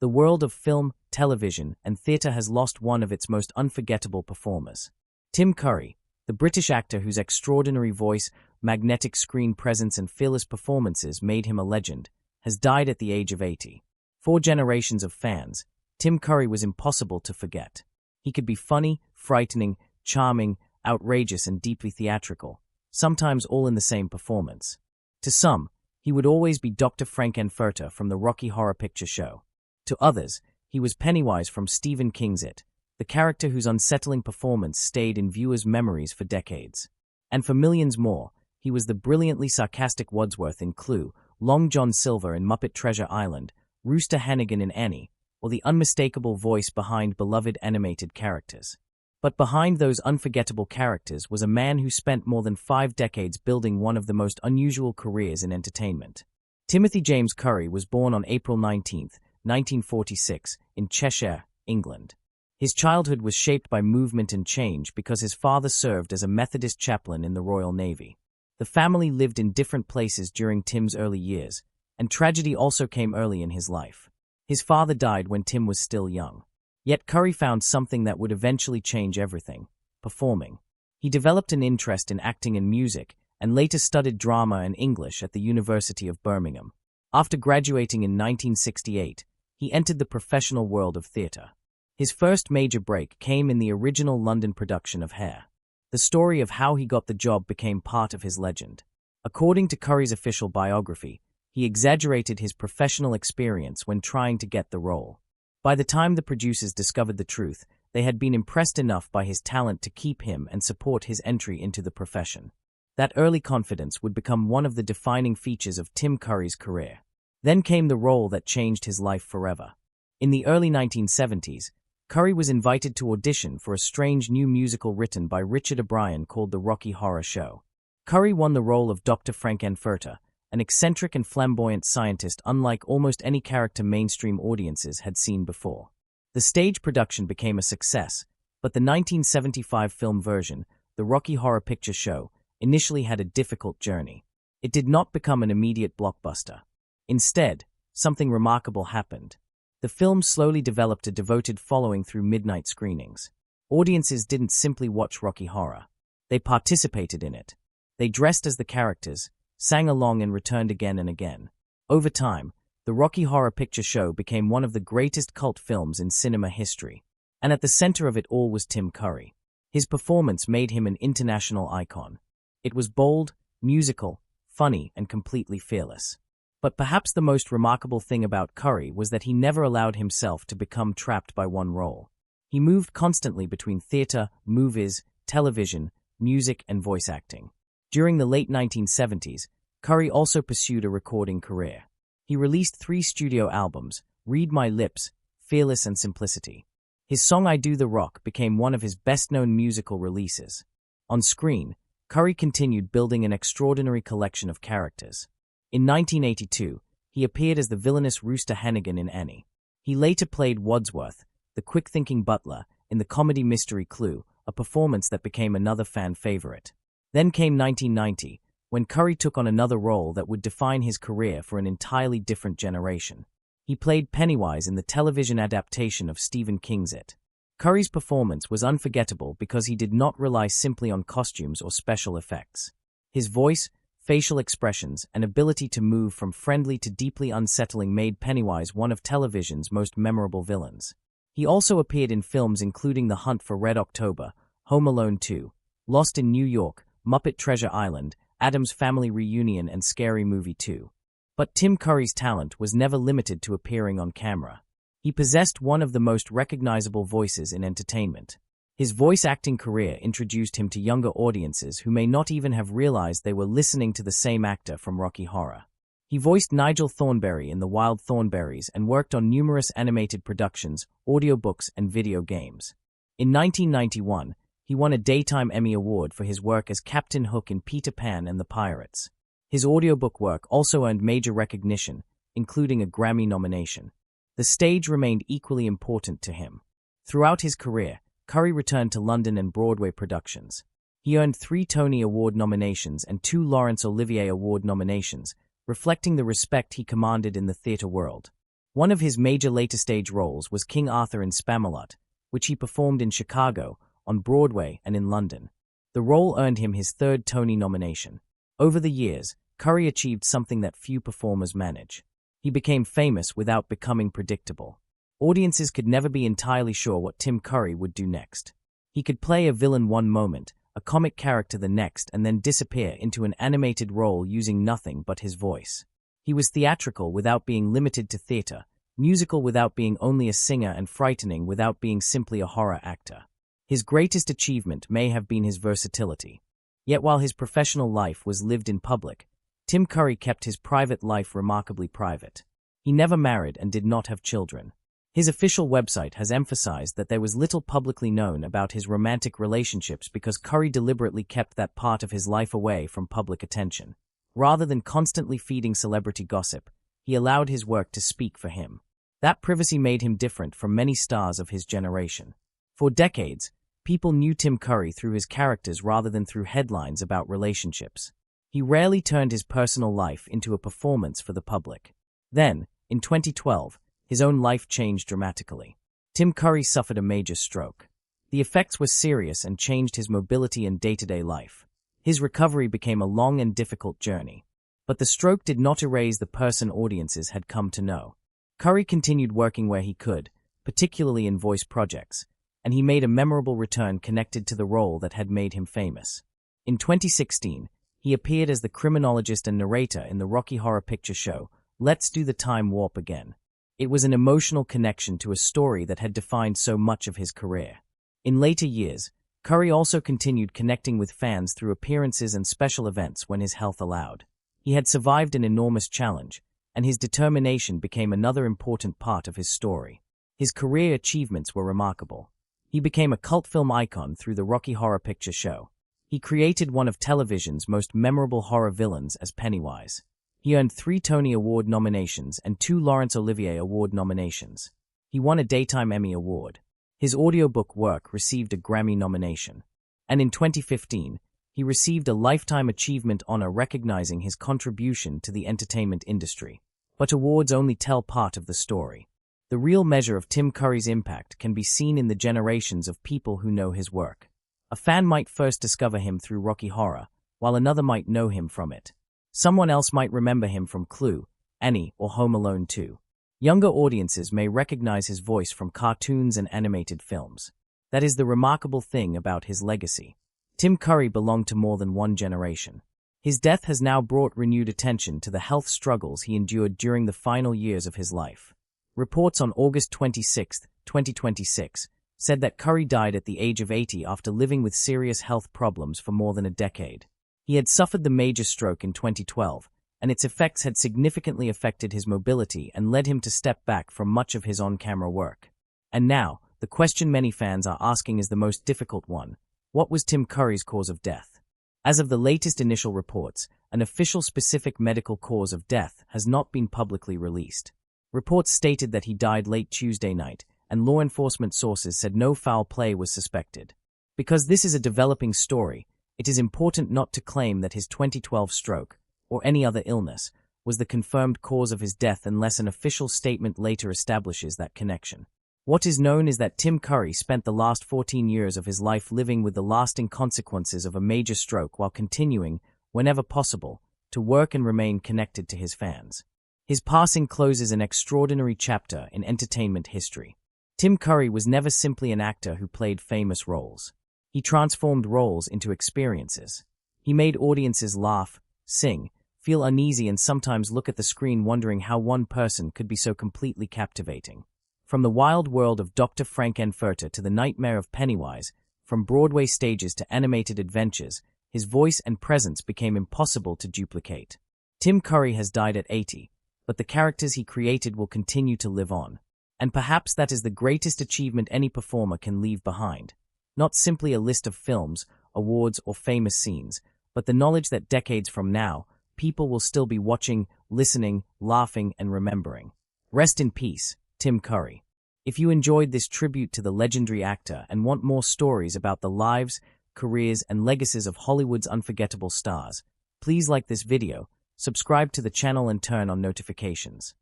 The world of film, television, and theatre has lost one of its most unforgettable performers. Tim Curry, the British actor whose extraordinary voice, magnetic screen presence, and fearless performances made him a legend, has died at the age of 80. For generations of fans, Tim Curry was impossible to forget. He could be funny, frightening, charming, outrageous, and deeply theatrical, sometimes all in the same performance. To some, he would always be Dr. Frank-N-Furter from the Rocky Horror Picture Show. To others, he was Pennywise from Stephen King's It, the character whose unsettling performance stayed in viewers' memories for decades. And for millions more, he was the brilliantly sarcastic Wadsworth in Clue, Long John Silver in Muppet Treasure Island, Rooster Hannigan in Annie, or the unmistakable voice behind beloved animated characters. But behind those unforgettable characters was a man who spent more than 5 decades building one of the most unusual careers in entertainment. Timothy James Curry was born on April 19, 1946, in Cheshire, England. His childhood was shaped by movement and change because his father served as a Methodist chaplain in the Royal Navy. The family lived in different places during Tim's early years, and tragedy also came early in his life. His father died when Tim was still young. Yet Curry found something that would eventually change everything: performing. He developed an interest in acting and music, and later studied drama and English at the University of Birmingham. After graduating in 1968, he entered the professional world of theatre. His first major break came in the original London production of Hair. The story of how he got the job became part of his legend. According to Curry's official biography, he exaggerated his professional experience when trying to get the role. By the time the producers discovered the truth, they had been impressed enough by his talent to keep him and support his entry into the profession. That early confidence would become one of the defining features of Tim Curry's career. Then came the role that changed his life forever. In the early 1970s, Curry was invited to audition for a strange new musical written by Richard O'Brien called The Rocky Horror Show. Curry won the role of Dr. Frank-N-Furter, an eccentric and flamboyant scientist unlike almost any character mainstream audiences had seen before. The stage production became a success, but the 1975 film version, The Rocky Horror Picture Show, initially had a difficult journey. It did not become an immediate blockbuster. Instead, something remarkable happened. The film slowly developed a devoted following through midnight screenings. Audiences didn't simply watch Rocky Horror. They participated in it. They dressed as the characters, sang along, and returned again and again. Over time, the Rocky Horror Picture Show became one of the greatest cult films in cinema history. And at the center of it all was Tim Curry. His performance made him an international icon. It was bold, musical, funny, and completely fearless. But perhaps the most remarkable thing about Curry was that he never allowed himself to become trapped by one role. He moved constantly between theater, movies, television, music, and voice acting. During the late 1970s, Curry also pursued a recording career. He released 3 studio albums: Read My Lips, Fearless, and Simplicity. His song I Do the Rock became one of his best-known musical releases. On screen, Curry continued building an extraordinary collection of characters. In 1982, he appeared as the villainous Rooster Hannigan in Annie. He later played Wadsworth, the quick-thinking butler, in the comedy mystery Clue, a performance that became another fan favorite. Then came 1990, when Curry took on another role that would define his career for an entirely different generation. He played Pennywise in the television adaptation of Stephen King's It. Curry's performance was unforgettable because he did not rely simply on costumes or special effects. His voice, facial expressions, and ability to move from friendly to deeply unsettling made Pennywise one of television's most memorable villains. He also appeared in films including The Hunt for Red October, Home Alone 2, Lost in New York, Muppet Treasure Island, Addams Family Reunion, and Scary Movie 2. But Tim Curry's talent was never limited to appearing on camera. He possessed one of the most recognizable voices in entertainment. His voice acting career introduced him to younger audiences who may not even have realized they were listening to the same actor from Rocky Horror. He voiced Nigel Thornberry in The Wild Thornberrys and worked on numerous animated productions, audiobooks, and video games. In 1991, he won a Daytime Emmy Award for his work as Captain Hook in Peter Pan and the Pirates. His audiobook work also earned major recognition, including a Grammy nomination. The stage remained equally important to him. Throughout his career, Curry returned to London and Broadway productions. He earned 3 Tony Award nominations and 2 Laurence Olivier Award nominations, reflecting the respect he commanded in the theatre world. One of his major later-stage roles was King Arthur in Spamalot, which he performed in Chicago, on Broadway, and in London. The role earned him his third Tony nomination. Over the years, Curry achieved something that few performers manage. He became famous without becoming predictable. Audiences could never be entirely sure what Tim Curry would do next. He could play a villain one moment, a comic character the next, and then disappear into an animated role using nothing but his voice. He was theatrical without being limited to theater, musical without being only a singer, and frightening without being simply a horror actor. His greatest achievement may have been his versatility. Yet while his professional life was lived in public, Tim Curry kept his private life remarkably private. He never married and did not have children. His official website has emphasized that there was little publicly known about his romantic relationships because Curry deliberately kept that part of his life away from public attention. Rather than constantly feeding celebrity gossip, he allowed his work to speak for him. That privacy made him different from many stars of his generation. For decades, people knew Tim Curry through his characters rather than through headlines about relationships. He rarely turned his personal life into a performance for the public. Then, in 2012, his own life changed dramatically. Tim Curry suffered a major stroke. The effects were serious and changed his mobility and day-to-day life. His recovery became a long and difficult journey. But the stroke did not erase the person audiences had come to know. Curry continued working where he could, particularly in voice projects, and he made a memorable return connected to the role that had made him famous. In 2016, he appeared as the criminologist and narrator in the Rocky Horror Picture Show, Let's Do the Time Warp Again. It was an emotional connection to a story that had defined so much of his career. In later years, Curry also continued connecting with fans through appearances and special events when his health allowed. He had survived an enormous challenge, and his determination became another important part of his story. His career achievements were remarkable. He became a cult film icon through the Rocky Horror Picture Show. He created one of television's most memorable horror villains as Pennywise. He earned 3 Tony Award nominations and 2 Laurence Olivier Award nominations. He won a Daytime Emmy Award. His audiobook work received a Grammy nomination. And in 2015, he received a Lifetime Achievement honor recognizing his contribution to the entertainment industry. But awards only tell part of the story. The real measure of Tim Curry's impact can be seen in the generations of people who know his work. A fan might first discover him through Rocky Horror, while another might know him from it. Someone else might remember him from Clue, Annie, or Home Alone 2. Younger audiences may recognize his voice from cartoons and animated films. That is the remarkable thing about his legacy. Tim Curry belonged to more than one generation. His death has now brought renewed attention to the health struggles he endured during the final years of his life. Reports on August 26, 2026, said that Curry died at the age of 80 after living with serious health problems for more than a decade. He had suffered the major stroke in 2012, and its effects had significantly affected his mobility and led him to step back from much of his on-camera work. And now, the question many fans are asking is the most difficult one. What was Tim Curry's cause of death? As of the latest initial reports, an official specific medical cause of death has not been publicly released. Reports stated that he died late Tuesday night, and law enforcement sources said no foul play was suspected. Because this is a developing story, it is important not to claim that his 2012 stroke, or any other illness, was the confirmed cause of his death unless an official statement later establishes that connection. What is known is that Tim Curry spent the last 14 years of his life living with the lasting consequences of a major stroke while continuing, whenever possible, to work and remain connected to his fans. His passing closes an extraordinary chapter in entertainment history. Tim Curry was never simply an actor who played famous roles. He transformed roles into experiences. He made audiences laugh, sing, feel uneasy, and sometimes look at the screen wondering how one person could be so completely captivating. From the wild world of Dr. Frank-N-Furter to the nightmare of Pennywise, from Broadway stages to animated adventures, his voice and presence became impossible to duplicate. Tim Curry has died at 80, but the characters he created will continue to live on. And perhaps that is the greatest achievement any performer can leave behind. Not simply a list of films, awards, or famous scenes, but the knowledge that decades from now, people will still be watching, listening, laughing, and remembering. Rest in peace, Tim Curry. If you enjoyed this tribute to the legendary actor and want more stories about the lives, careers, and legacies of Hollywood's unforgettable stars, please like this video, subscribe to the channel, and turn on notifications.